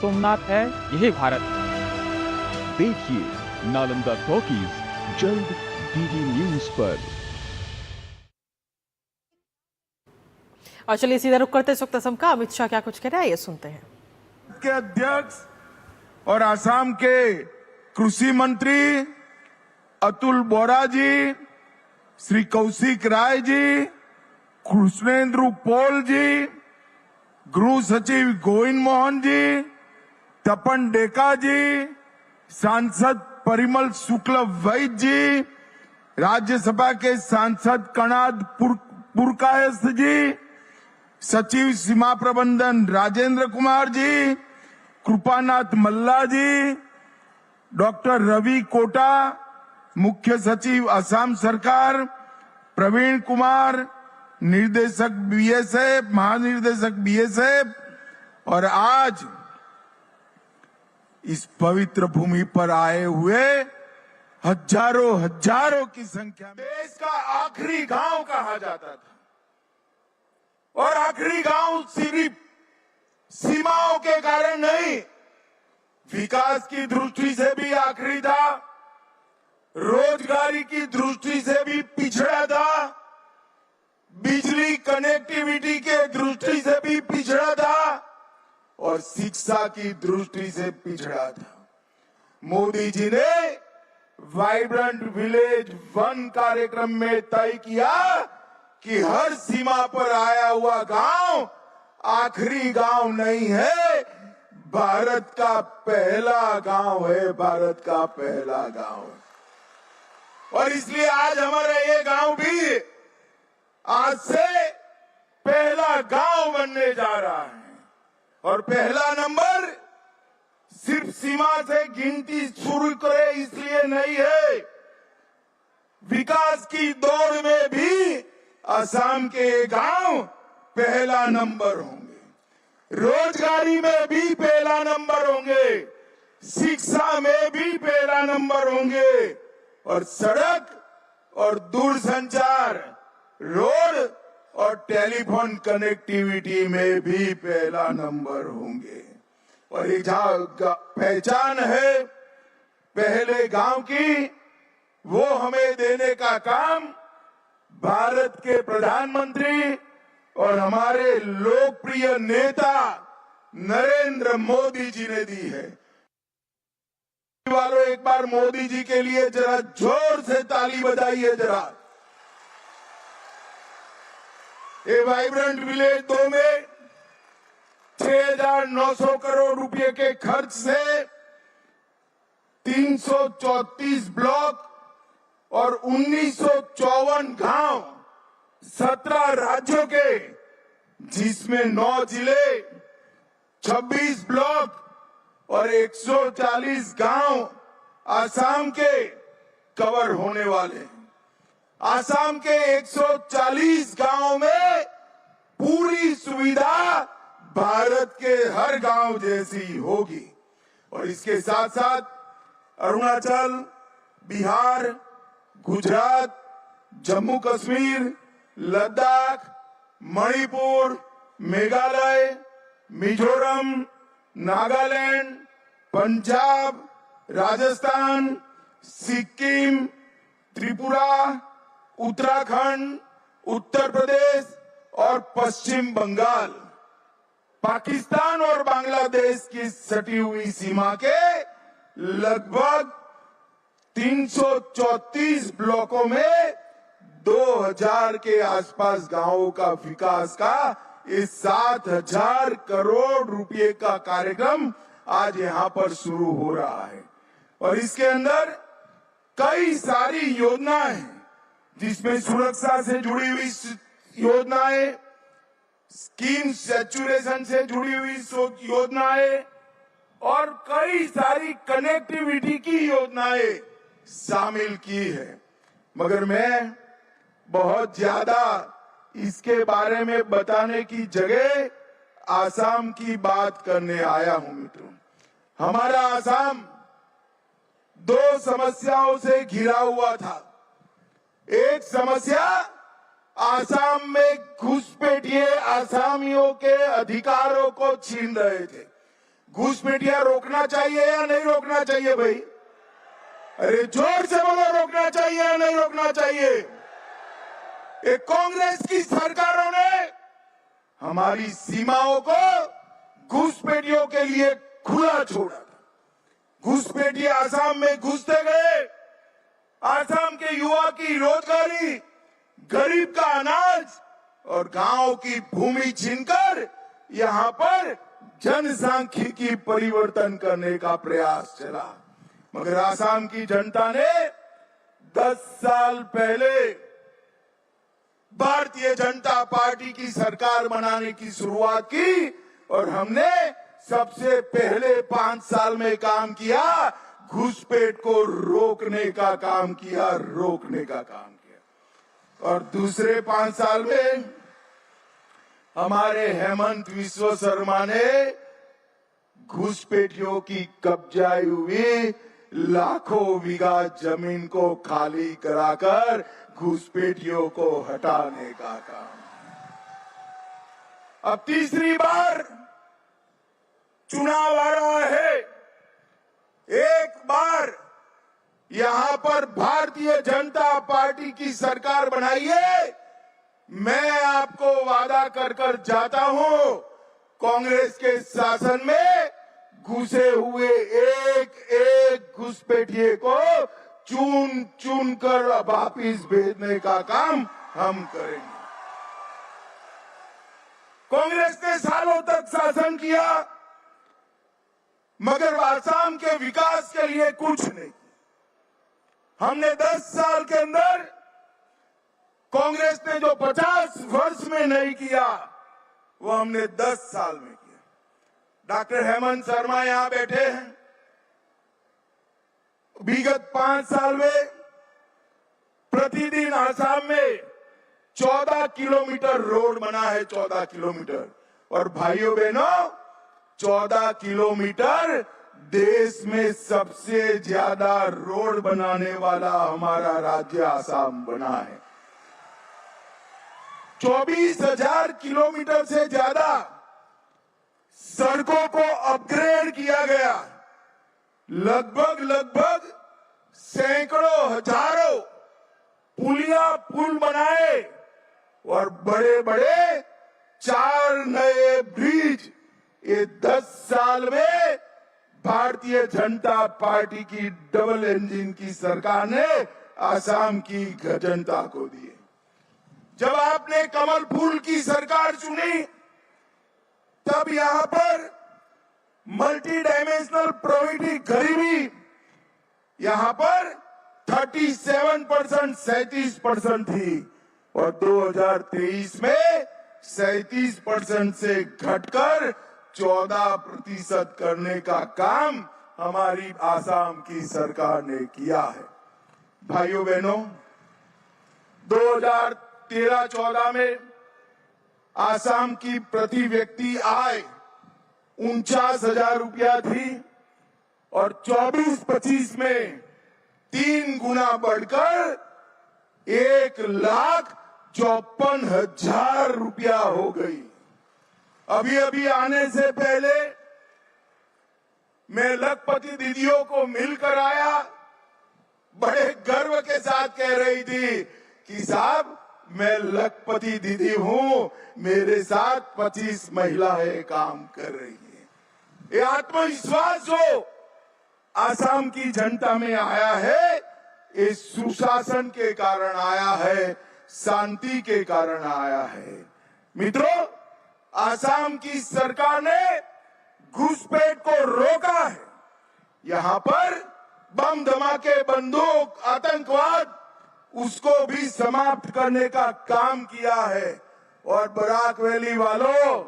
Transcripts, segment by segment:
सोमनाथ है, यही भारत। देखिए नालंदा टॉकीज जल्द डीडी न्यूज पर। और चलिए सीधा रुक करते इस वक्त असम का। अमित शाह क्या कुछ कह रहे हैं, ये सुनते हैं। के अध्यक्ष और आसाम के कृषि मंत्री अतुल बोरा जी, श्री कौशिक राय जी, कृष्णेंद्र पॉल जी, गृह सचिव गोविंद मोहन जी, तपन डेका जी, सांसद परिमल शुक्ल वैद्य जी, राज्यसभा के सांसद कणाद पुरकायस्थ जी, सचिव सीमा प्रबंधन राजेंद्र कुमार जी, कृपानाथ मल्ला जी, डॉक्टर रवि कोटा, मुख्य सचिव असम सरकार, प्रवीण कुमार, निर्देशक बीएसएफ, महानिर्देशक बीएसएफ, और आज इस पवित्र भूमि पर आए हुए हजारों की संख्या में देश का आखिरी गांव कहा जाता था, और आखिरी गांव सिर्फ सीमाओं के कारण नहीं, विकास की दृष्टि से भी आखिरी था, रोजगारी की दृष्टि से भी पिछड़ा था, बिजली कनेक्टिविटी के दृष्टि से भी पिछड़ा था, और शिक्षा की दृष्टि से पिछड़ा था। मोदी जी ने वाइब्रेंट विलेज 1 कार्यक्रम में तय किया कि हर सीमा पर आया हुआ गांव आखिरी गांव नहीं है, भारत का पहला गांव है, भारत का पहला गांव। और इसलिए आज हमारा ये गांव भी आज से पहला गांव बनने जा रहा है। और पहला नंबर सिर्फ सीमा से गिनती शुरू करे इसलिए नहीं है, विकास की दौड़ में भी असम के गांव पहला नंबर होंगे, रोजगारी में भी पहला नंबर होंगे, शिक्षा में भी पहला नंबर होंगे, और सड़क और दूरसंचार, रोड और टेलीफोन कनेक्टिविटी में भी पहला नंबर होंगे। और ये पहचान है पहले गांव की, वो हमें देने का काम भारत के प्रधानमंत्री और हमारे लोकप्रिय नेता नरेंद्र मोदी जी ने दी है। वालों एक बार मोदी जी के लिए जरा जोर से ताली बजाइए जरा। ये वाइब्रेंट विलेज 2 में 6,900 करोड़ रुपए के खर्च से 334 ब्लॉक और 1954 गांव 17 राज्यों के, जिसमें 9 जिले, 26 ब्लॉक और 140 गांव आसाम के कवर होने वाले हैं। आसाम के 140 गांवों में पूरी सुविधा भारत के हर गांव जैसी होगी। और इसके साथ साथ अरुणाचल, बिहार, गुजरात, जम्मू कश्मीर, लद्दाख, मणिपुर, मेघालय, मिजोरम, नागालैंड, पंजाब, राजस्थान, सिक्किम, त्रिपुरा, उत्तराखंड, उत्तर प्रदेश और पश्चिम बंगाल, पाकिस्तान और बांग्लादेश की सटी हुई सीमा के लगभग 334 ब्लॉकों में 2000 के आसपास गांवों का विकास का इस 7,000 करोड़ रुपए का कार्यक्रम आज यहां पर शुरू हो रहा है। और इसके अंदर कई सारी योजनाएं हैं, जिसमें सुरक्षा से जुड़ी हुई योजनाएं, स्कीम सैचुरेशन से जुड़ी हुई योजनाएं और कई सारी कनेक्टिविटी की योजनाएं शामिल की है। मगर मैं बहुत ज्यादा इसके बारे में बताने की जगह आसाम की बात करने आया हूं मित्रों। हमारा आसाम 2 समस्याओं से घिरा हुआ था। एक समस्या आसाम में घुसपैठिए आसामियों के अधिकारों को छीन रहे थे। घुसपैठिया रोकना चाहिए या नहीं रोकना चाहिए भाई? अरे जोर से बोलो, रोकना चाहिए या नहीं रोकना चाहिए? ये कांग्रेस की सरकारों ने हमारी सीमाओं को घुसपैठियों के लिए खुला छोड़ा था। घुसपैठी आसाम में घुसते गए, आसाम के युवा की रोजगारी, गरीब का अनाज और गांव की भूमि छीनकर यहां पर जनसांख्यिकी परिवर्तन करने का प्रयास चला। मगर आसाम की जनता ने 10 साल पहले भारतीय जनता पार्टी की सरकार बनाने की शुरुआत की और हमने सबसे पहले 5 साल में काम किया, घुसपैठ को रोकने का काम किया, और दूसरे 5 साल में हमारे हेमंत विश्व शर्मा ने घुसपैठियों की कब्जाई हुई लाखों बीघा जमीन को खाली कराकर घुसपैठियों को हटाने का काम। अब तीसरी बार चुनाव आ रहा है, एक बार यहां पर भारतीय जनता पार्टी की सरकार बनाइए। मैं आपको वादा कर जाता हूं, कांग्रेस के शासन में घुसे हुए एक घुसपैठिए को चुन चुन कर वापिस भेजने का काम हम करेंगे। कांग्रेस ने सालों तक शासन किया मगर आसाम के विकास के लिए कुछ नहीं। हमने 10 साल के अंदर कांग्रेस ने जो 50 वर्ष में नहीं किया वो हमने 10 साल में किया। डॉक्टर हेमंत शर्मा यहां बैठे हैं। विगत 5 साल में प्रतिदिन आसाम में 14 किलोमीटर रोड बना है, 14 किलोमीटर। और भाइयों बहनों, 14 किलोमीटर देश में सबसे ज्यादा रोड बनाने वाला हमारा राज्य आसाम बना है। 24,000 किलोमीटर से ज्यादा सड़कों को अपग्रेड किया गया। लगभग सैकड़ों हजारों पुल बनाए और बड़े 4 नए ब्रिज। ये 10 साल में भारतीय जनता पार्टी की डबल इंजन की सरकार ने आसाम की जनता को दिए। जब आपने कमल फूल की सरकार चुनी तब यहां पर मल्टी डायमेंशनल प्रॉपर्टी गरीबी यहां पर 37%, 37% थी और 2023 में 37% से घटकर 14% करने का काम हमारी आसाम की सरकार ने किया है। भाइयों बहनों, 2013-14 में आसाम की प्रति व्यक्ति आय 49,000 रुपया थी और 24-25 में 3 गुना बढ़कर 1,54,000 रुपया हो गई। अभी आने से पहले मैं लखपति दीदियों को मिलकर आया, बड़े गर्व के साथ कह रही थी कि साहब मैं लखपति दीदी हूं, मेरे साथ 25 महिलाएं काम कर रही हैं। ये आत्मविश्वास जो आसाम की जनता में आया है, इस सुशासन के कारण आया है, शांति के कारण आया है। मित्रों, आसाम की सरकार ने घुसपैठ को रोका है। यहां पर बम धमाके, बंदूक, आतंकवाद, उसको भी समाप्त करने का काम किया है। और बराक वैली वालों,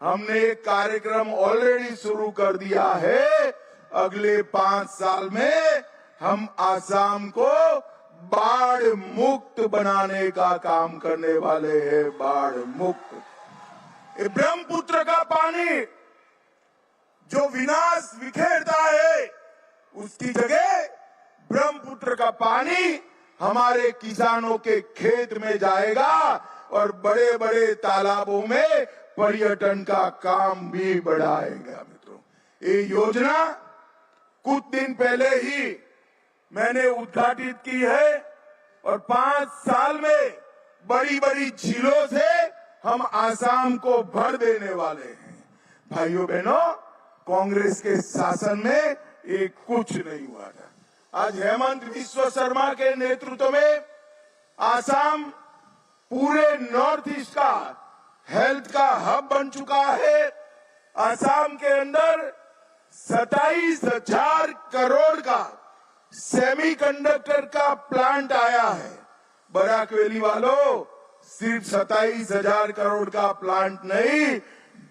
हमने एक कार्यक्रम ऑलरेडी शुरू कर दिया है। अगले 5 साल में हम आसाम को बाढ़ मुक्त बनाने का काम करने वाले हैं। बाढ़ मुक्त। ब्रह्मपुत्र का पानी जो विनाश बिखेरता है, उसकी जगह ब्रह्मपुत्र का पानी हमारे किसानों के खेत में जाएगा और बड़े तालाबों में पर्यटन का काम भी बढ़ाएगा। मित्रों, ये योजना कुछ दिन पहले ही मैंने उद्घाटित की है और 5 साल में बड़ी बड़ी झीलों से हम आसाम को भर देने वाले हैं। भाइयों बहनों, कांग्रेस के शासन में ये कुछ नहीं हुआ था। आज हेमंत बिस्वा शर्मा के नेतृत्व में आसाम पूरे नॉर्थ ईस्ट का हेल्थ का हब बन चुका है। आसाम के अंदर 27,000 करोड़ का सेमीकंडक्टर का प्लांट आया है। बराक वैली वालों, सिर्फ 27,000 करोड़ का प्लांट नहीं,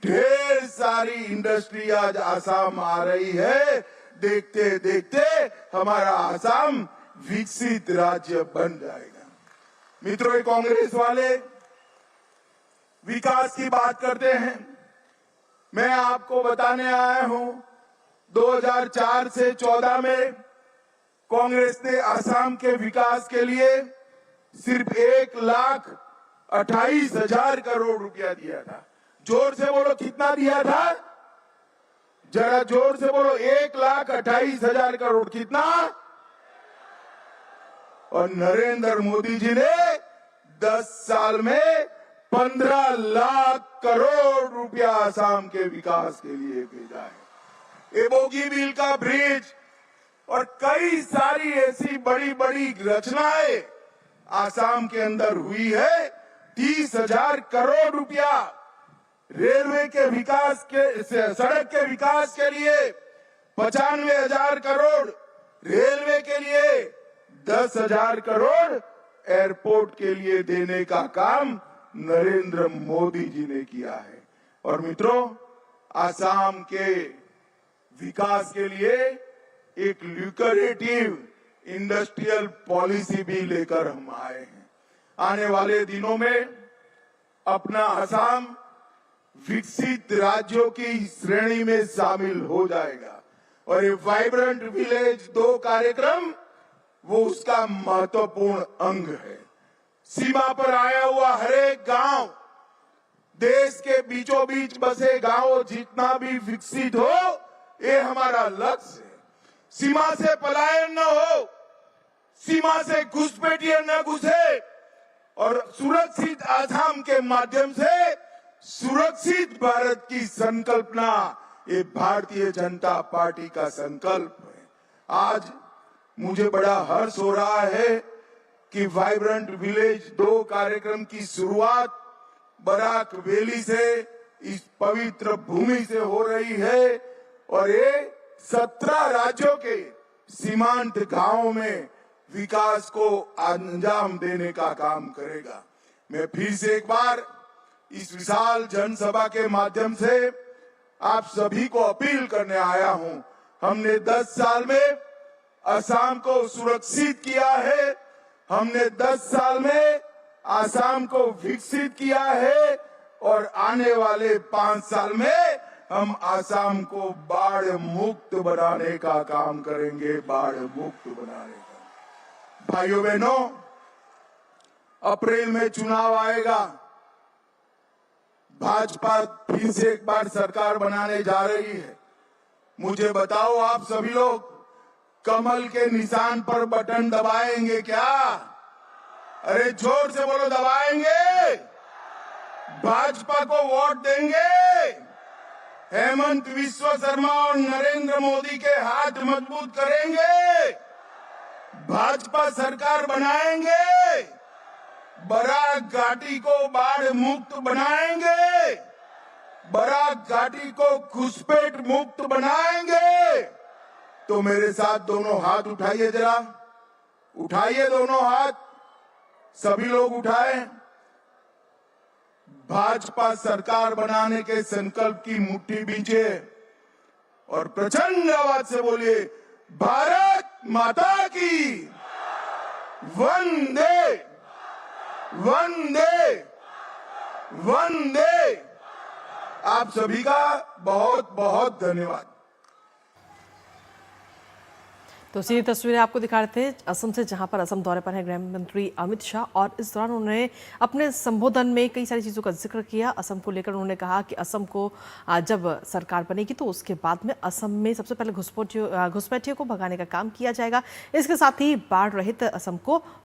ढेर सारी इंडस्ट्री आज आसाम आ रही है। देखते देखते हमारा आसाम विकसित राज्य बन जाएगा। मित्रों, कांग्रेस वाले विकास की बात करते हैं। मैं आपको बताने आया हूं, 2004 से 14 में कांग्रेस ने आसाम के विकास के लिए सिर्फ 1,28,000 करोड़ रुपया दिया था। जोर से बोलो, कितना दिया था? जरा जोर से बोलो, 1,28,000 करोड़। कितना? और नरेंद्र मोदी जी ने 10 साल में 15 लाख करोड़ रुपया आसाम के विकास के लिए भेजा है। ये बोगीबील का ब्रिज और कई सारी ऐसी बड़ी बड़ी रचनाएं आसाम के अंदर हुई है। 30,000 करोड़ रुपया रेलवे के विकास के, सड़क के विकास के लिए, 95,000 करोड़ रेलवे के लिए, 10,000 करोड़ एयरपोर्ट के लिए देने का काम नरेंद्र मोदी जी ने किया है। और मित्रों, आसाम के विकास के लिए एक ल्यूक्रेटिव इंडस्ट्रियल पॉलिसी भी लेकर हम आए हैं। आने वाले दिनों में अपना आसाम विकसित राज्यों की श्रेणी में शामिल हो जाएगा और ये वाइब्रेंट विलेज 2 कार्यक्रम वो उसका महत्वपूर्ण अंग है। सीमा पर आया हुआ हर एक गांव, देश के बीचों बीच बसे गांव जितना भी विकसित हो, ये हमारा लक्ष्य है। सीमा से पलायन न हो, सीमा से घुसपैठिए न घुसे और सुरक्षित आसाम के माध्यम से सुरक्षित भारत की संकल्पना, ये भारतीय जनता पार्टी का संकल्प है। आज मुझे बड़ा हर्ष हो रहा है कि वाइब्रेंट विलेज 2 कार्यक्रम की शुरुआत बराक वैली से, इस पवित्र भूमि से हो रही है और ये 17 राज्यों के सीमांत गांवों में विकास को अंजाम देने का काम करेगा। मैं फिर से एक बार इस विशाल जनसभा के माध्यम से आप सभी को अपील करने आया हूं। हमने 10 साल में असम को सुरक्षित किया है, हमने 10 साल में असम को विकसित किया है और आने वाले 5 साल में हम असम को बाढ़ मुक्त बनाने का काम करेंगे, बाढ़ मुक्त बनाने का। भाइयों बहनों, अप्रैल में चुनाव आएगा। भाजपा फिर से एक बार सरकार बनाने जा रही है। मुझे बताओ, आप सभी लोग कमल के निशान पर बटन दबाएंगे क्या? अरे जोर से बोलो, दबाएंगे? भाजपा को वोट देंगे? हेमंत बिस्वा शर्मा और नरेंद्र मोदी के हाथ मजबूत करेंगे? भाजपा सरकार बनाएंगे? बराक घाटी को बाढ़ मुक्त बनाएंगे? बराक घाटी को घुसपैठ मुक्त बनाएंगे? तो मेरे साथ दोनों हाथ उठाइए, जरा उठाइए दोनों हाथ, सभी लोग उठाएं। भाजपा सरकार बनाने के संकल्प की मुट्ठी बींचे और प्रचंड आवाज से बोलिए, भारत माता की वंदे वंदे वंदे। आप सभी का बहुत बहुत धन्यवाद। तो सीधी तस्वीरें आपको दिखा रहे थे असम से, जहां पर असम दौरे पर है गृह मंत्री अमित शाह और इस दौरान उन्होंने अपने संबोधन में कई सारी चीज़ों का जिक्र किया। असम को लेकर उन्होंने कहा कि असम को जब सरकार बनेगी तो उसके बाद में असम में सबसे पहले घुसपैठियों को भगाने का काम किया जाएगा। इसके साथ ही बाढ़ रहित असम को